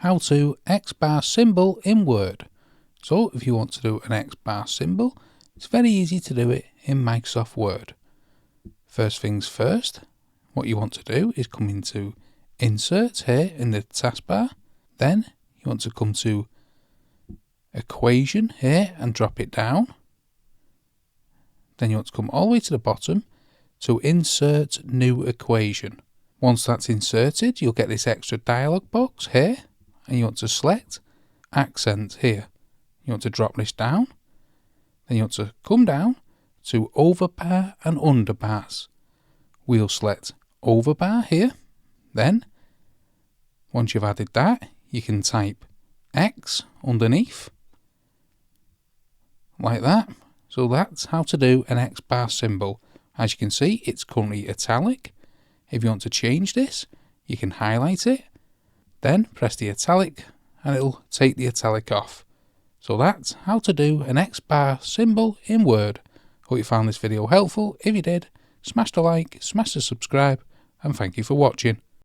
how to X bar symbol in Word. So if you want to do an X bar symbol, it's very easy to do it in Microsoft Word. First things first, what you want to do is come into Insert here in the taskbar. Then you want to come to Equation here and drop it down. Then you want to come all the way to the bottom to Insert New Equation. Once that's inserted, you'll get this extra dialog box here, and you want to select Accent here. You want to drop this down, then you want to come down to Overbar and Underbars. We'll select Overbar here. Then, once you've added that, you can type X underneath, like that. So that's how to do an X bar symbol. As you can see, it's currently italic. If you want to change this, you can highlight it, then press the italic and it'll take the italic off. So that's how to do an X bar symbol in Word. Hope you found this video helpful. If you did, smash the like, smash the subscribe, and thank you for watching.